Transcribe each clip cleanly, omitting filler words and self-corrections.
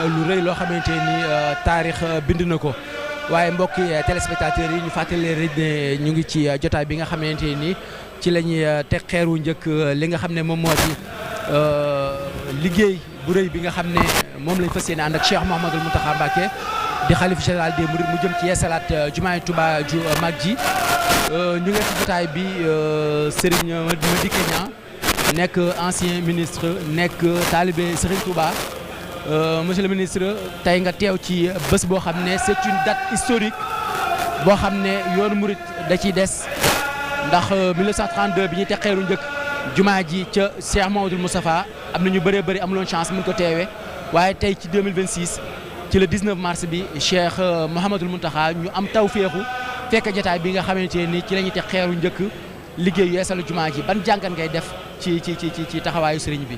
lu rëy loo xamante ni taarix bind na ko waaye mbokki téléspectateurs yi ñu fàttali rek ne ñu ngi ci jotaay bi nga xamante ni ci la ñuy teg xeeru njëkk li nga xam ne moom moo di liggéey bu rëy bi nga xam ne moom lañ fas yéene ànd ak Cheikh Mouhamadoul Mountakha Mbacké di xalif général des Mourides mu jëm ci yeesalaat jumaay Touba ju mag ji ñu ngi ci jotaay bi Serigne Madické Niang nekk ancien ministre nekk talibé Serigne Touba monsieur le ministre tey nga teew ci bés boo xam ne c'est une date historique boo xam ne yoonu Mouride da ciy des ndax 1932 bi ñuy teg xeeru njëkk jumaa ji ca Cheikh Mouhamadoul Moustapha am na ñu bëree bëri amuloon chance mën ko teewee waaye tey ci 2026 ci le 19 mars bi Cheikh Mouhamadoul Mountakha ñu am tawféexu fekk jotaay bi nga xamante ni ci la ñuy teg xeeru njëkk liggéeyu yeesalu jumaa ji ban jàngat ngay def ci taxawaayu sëriñ bi.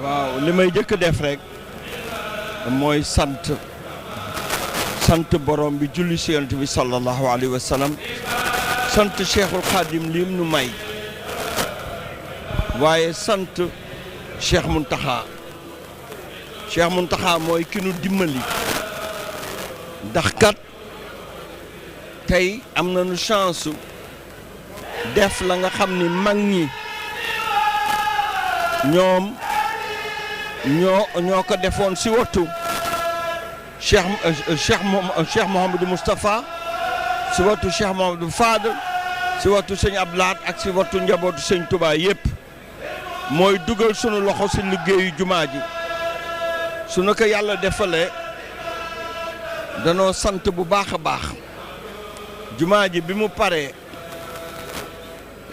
waaw li may jëkk def rek mooy sant borom bi julli si yonent bi sallallahu alayhi wa sallam sant Cheikhul Khadim lim nu may waaye sant Cheikh Mountakha mooy ki nu dimbali ndax kat tey am nañu chance def la nga xam ni mag ñi ñoom ñoo ko defoon si wattu Cheikh Mouhamadou Moustapha si wattu Cheikh Mouhamadou Fadel si wattu sëñ Ablaat ak si wattu njabootu sëñ Touba yëpp mooy dugal sunu loxo si liggéeyu jumaa ji sunu ko yàlla defalee danoo sant bu baax a baax jumaa ji bi mu paree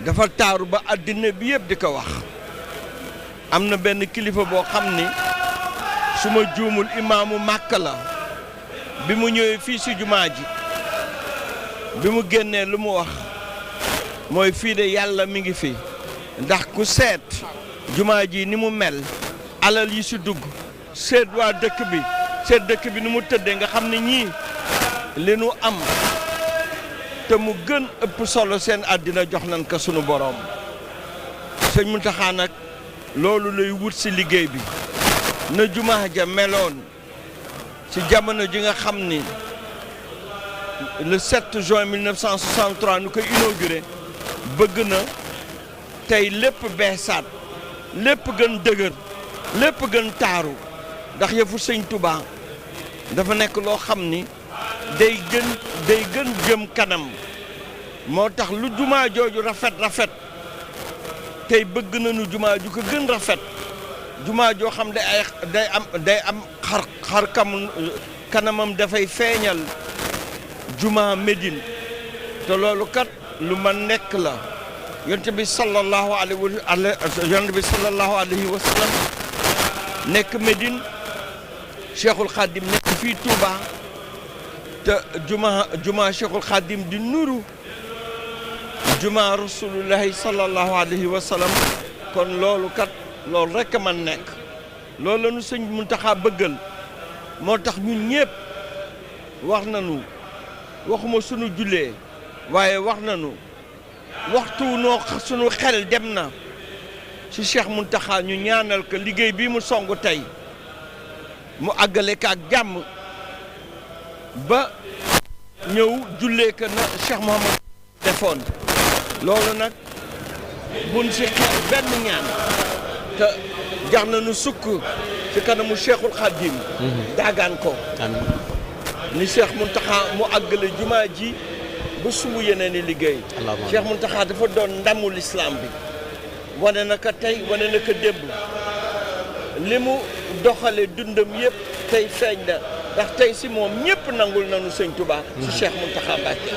dafa taaru ba àddina bi yëpp di ko wax am na benn kilifa boo xam ni su ma juumul imaamu Màkka la bi mu ñëwee fii si jumaa ji bi mu génnee lu mu wax mooy fii de yàlla mi ngi fi ndax ku seet jumaa ji ni mu mel alal yi si dugg seet waa dëkk bi ni mu tëddee nga xam ne ñii li nu am te mu gën ëpp solo seen àddina jox nañ ko sunu boroom sëñ Mountakha nag loolu lay wut si liggéey bi na jumaa ja meloon ci jamono ji nga xam ni le 7 juin 1963 nu koy inauguré bëgg na tey lépp beesaat lépp gën dëgër lépp gën taaru ndax yëfu sëñ Touba dafa nekk loo xam ni day gën jëm kanam moo tax lu jumaa jooju rafet tey bëgg nañu jumaa ju ko gën rafet jumaa joo xam day am xar kanamam dafay feeñal jumaa Médine te loolu kat lu ma nekk la yonent bi sallallahu alayhi wa sallam nekk Médine Cheikhul Khadim nekk fii Touba te jumaa Cheikhul Khadim di nuru jumaa rasulullahi sallallahu alayhi wa sallam kon loolu rekk man nekk loolu la nu sëñ Mountakha bëggal moo tax ñun ñëpp wax nañu waxuma sunu jullee waaye wax nañu waxtu sunu xel dem na ci Cheikh Mountakha ñu ñaanal ko liggéey bii mu song tey mu àggale ko ak jàmm ba ñëw jullee ko na Cheikh Mouhamad defoon loolu nag buñ si xeex benn ñaan te jar nañu sukk ci kanamu Cheikhul Khadim daagaan ko ni Cheikh Mountakha mu àggale jumaa ji ba sumu yeneen i liggéey Cheikh Mountakha dafa doon ndamul islam bi wane na ko tey wane na ko démb li mu doxale dundam yëpp tey feeñ na ndax tey si moom ñëpp nangul nañu sëñ Touba si Cheikh Mountakha Mbacké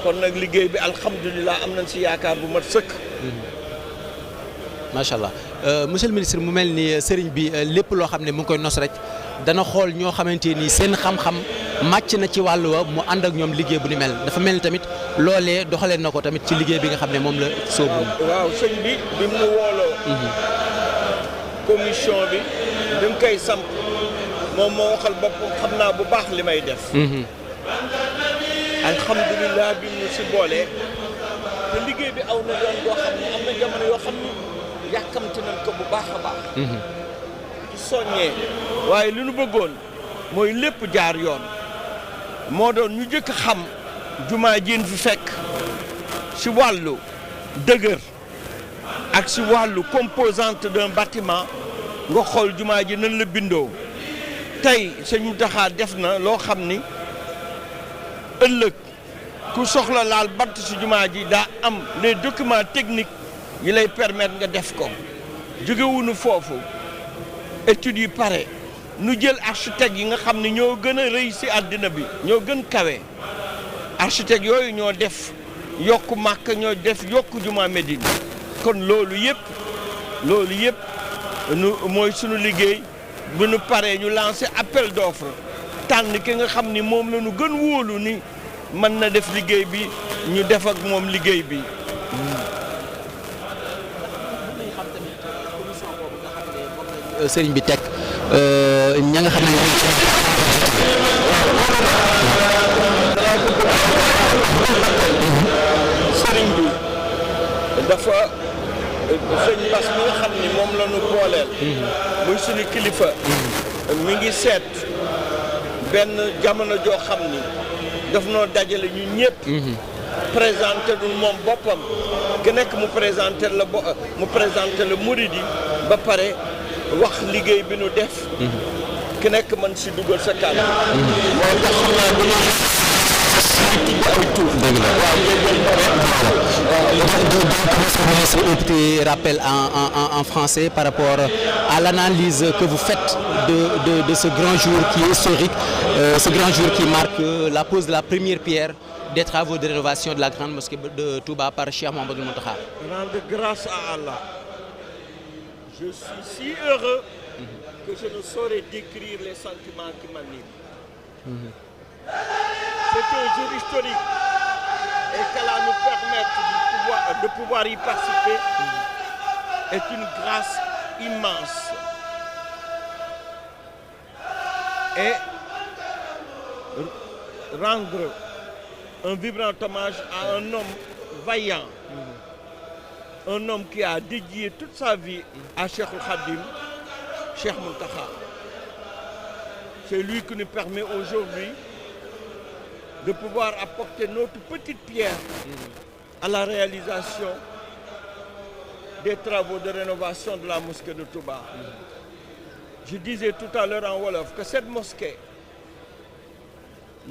kon nag liggéey bi alhamdulilah am nañ si yaakaar bu mat sëkk macha allah monsieur le ministre mu mel ni sëriñ bi lépp loo xam ne mu ngi koy nos rek dana xool ñoo xamante ni seen xam-xam màcc na ci wàllu wa mu ànd ak ñoom liggéey bu ni mel dafa mel ni tamit loolee doxalee na ko tamit ci liggéey bi nga xam ne moom la sóobu. waaw sëñ bi mu wooloo commission bi mu koy samp moom moo waxal boppam xam naa bu baax li may def alhamdulilah bi mu si boolee te liggéey bi aw na yoon boo xam ne am na jamono yoo xam ne yàkkamti nañ ko bu baax a baax ci soññee waaye li nu bëggoon mooy lépp jaar yoon moo doon ñu jëkk xam jumaa jiin fi fekk ci wàllu dëgër ak ci wàllu composante d'un bâtiment nga xool jumaa ji nan la bindoo tey Sëñ Mountakha def na loo xam ni ëllëg ku soxla laal bant ci jumaa ji daa am les documents techniques yi lay permettre nga def ko jógewuñu foofu études yi pare nu jël architecte yi nga xam ne ñoo gën a rëy ci àddina bi ñoo gën kawe architecte yooyu ñoo def yokk Màkka ñoo def yokk jumaa Médine kon loolu yëpp nu mooy sunu liggéey bu nu paree ñu lancer appel d'offre tànn ki nga xam ni moom la ñu gën wóolu ni mën na def liggéey bi ñu def ak moom liggéey bi. sëriñ bi teg ña nga xam ne sëriñ bi dafa sëñ Bass mi nga xam ni moom la ñu booleel muy suñu kilifa mi ngi seet benn jamono joo xam ni daf noo dajale ñu ñëpp présenté nu moom boppam ki nekk mu présenté la murid yi ba pare wax liggéey bi nu def ki nekk mën si dugal sa kàddu moo tax xam naa bu un petit rappel en français par rapport à l'analyse que vous faites de ce grand jour qui est historique, ce grand jour qui marque la pose de la première pierre des travaux de rénovation de la grande mosquée de Touba par Cheikh Mouhamadoul Mountakha. Rendre grâce à Allah. Je suis si heureux que je ne saurais décrire les sentiments qui m'animent. C'est un jour historique et qu'Allah nous permette de pouvoir y participer est une grâce immense. Et rendre un vibrant hommage à un homme vaillant, un homme qui a dédié toute sa vie à Cheikh Khadim, Cheikh Mountakha. C'est lui qui nous permet aujourd'hui de pouvoir apporter notre petite pierre à la réalisation des travaux de rénovation de la mosquée de Touba. Je disais tout à l'heure en Wolof que cette mosquée,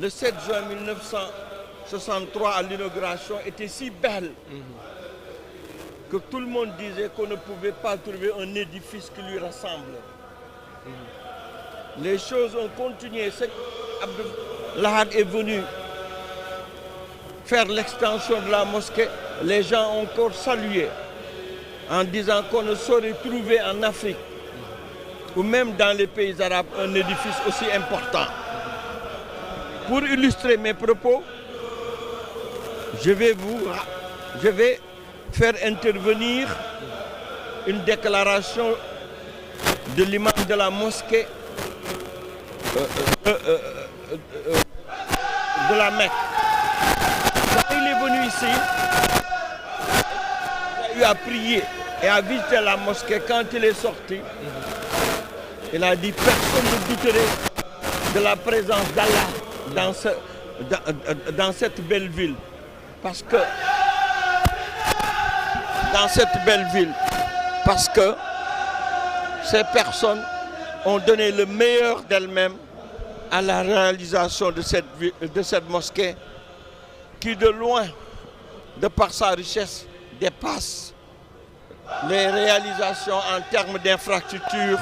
le 7 juin 1963 à l'inauguration, était si belle que tout le monde disait qu'on ne pouvait pas trouver un édifice qui lui ressemble. Les choses ont continué. L'Ahad est venu faire l'extension de la mosquée. Les gens ont encore salué en disant qu'on ne saurait trouver en Afrique ou même dans les pays arabes un édifice aussi important. Pour illustrer mes propos, je vais faire intervenir une déclaration de l'imam de la mosquée de la Mecque. Quand il est venu ici, il a prié et a visité la mosquée. Quand il est sorti, il a dit personne ne douterait de la présence d'Allah dans cette belle ville. Parce que dans cette belle ville, parce que ces personnes ont donné le meilleur d'elles-mêmes à la réalisation de cette mosquée qui de loin, de par sa richesse, dépasse les réalisations en termes d'infrastructures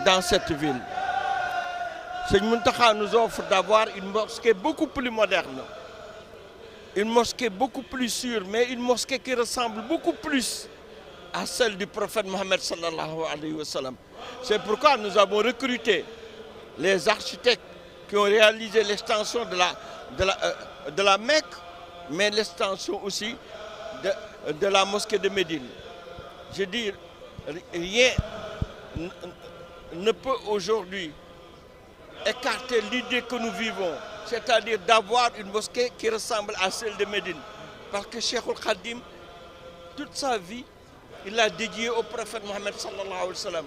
dans cette ville. Sëñ Mountakha nous offre d'avoir une mosquée beaucoup plus moderne, une mosquée beaucoup plus sûre, mais une mosquée qui ressemble beaucoup plus à celle du prophète Mohammed sallallahu alayhi wa sallam. C'est pourquoi nous avons recruté les architectes qui ont réalisé l'extension de la Mecque, mais l'extension aussi de la mosquée de Médine. Je dis, rien ne peut aujourd'hui écarter l'idée que nous vivons, c'est-à-dire d'avoir une mosquée qui ressemble à celle de Médine. Parce que Cheikh Khadim, toute sa vie, il l'a dédié au prophète Mohammed sallallahu alayhi wa sallam.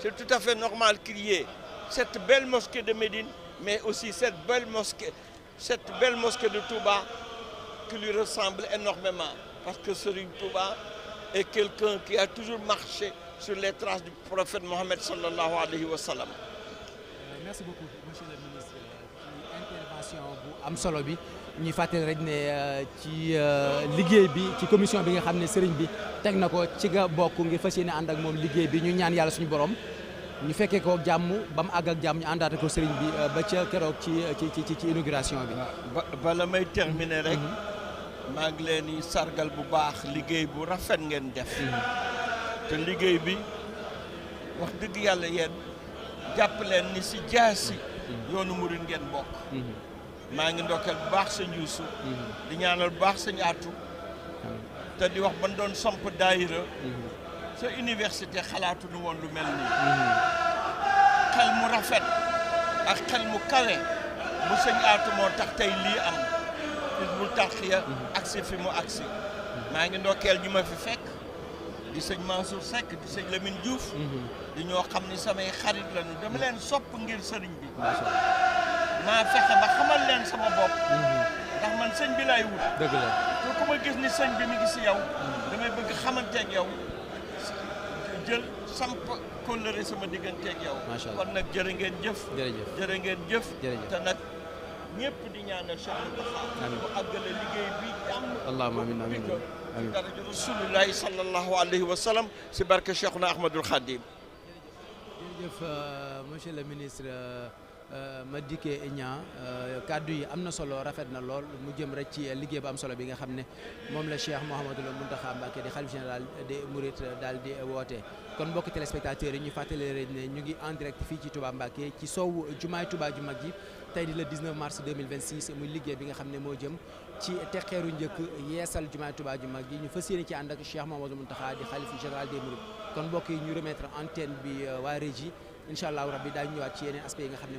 C'est tout à fait normal qu'il y ait cette belle mosquée de Médine, mais aussi cette belle mosquée de Touba qui lui ressemble énormément. Parce que Serigne Touba est quelqu'un qui a toujours marché sur les traces du prophète Mohammed sallallahu alayhi wa sallam. Merci beaucoup monsieur le ministre ci intervention bu am solo bi ñuy fàttali rek ne ci liggéey bi ci commission bi nga xam ne sëriñ bi teg na ko ci nga bokk ngir fas yéene ànd ak moom liggéey bi ñu ñaan yàlla suñu borom ñu fekkee ko jàmm ba mu àgg ak jàmm ñu àndaate ko sëriñ bi ba ca keroog ci inauguration bi. bala may terminer rek. maa ngi leen di sargal bu baax liggéey bu rafet ngeen def. te liggéey bi wax dëgg yàlla yéen jàpp leen ni si jaasi yoonu murid ngeen bokk. maa ngi ndokkeel bu baax sëñ Yuusu di ñaanal bu baax sëñ Aatu te di wax ban doon samp daayira sa université xalaatu nu woon lu mel nii. xel mu rafet ak xel mu kawe bu sëñ Aatu moo tax tey lii am Hizbut Tarqiyyah agsi fi mu agsi. maa ngi ndokkeel ñi ma fi fekk di sëñ Mansour Seck di sëñ Lamine Diouf di ñoo xam ni samay xarit lañu dama leen sopp ngir sëriñ bi. maa fexe ba xamal leen sama bopp. ndax man sëñ bi laay wut. dëgg la te ku ma gis ni sëñ bi mi ngi si yow. damay bëgg xamanteeg yow jël samp kóllëre sama digganteeg yow. macha allah kon nag jërë ngeen jëf. jërë ngeen jëf. te nag ñëpp di ñaanal Cheikh Moustapha. amiin bu àggale liggéey bi am. allahumma amiin amiin amiin daraja rasulullahi sallallahu alayhi wa sallam si barke Cheikhuna Ahmadul Khadim. jërëjëf monsieur le ministre. Madické Niang kàddu yi am na solo rafet na lool mu jëm rek ci liggéey bu am solo bi nga xam ne moom la Cheikh Mouhamadoul Mountakha Mbacké di khalife général des Mourides daal di woote. kon mbokki téléspectateurs yi ñu fàttali rek ne ñu ngi en direct fii ci Touba Mbacké ci sowu jumaay Touba ju mag ji tey di le 19 mars 2026 muy liggéey bi nga xam ne moo jëm ci texeeru njëkk yeesal jumaay Touba ju mag ji ñu fas yéene ci ànd ak Cheikh Mouhamadoul Mountakha di khalife général des Mourides. kon mbokk yi ñu remettre antenne bi waa régie incha allah rabbi daañu ñëwaat ci yeneen aspect yi nga xam ne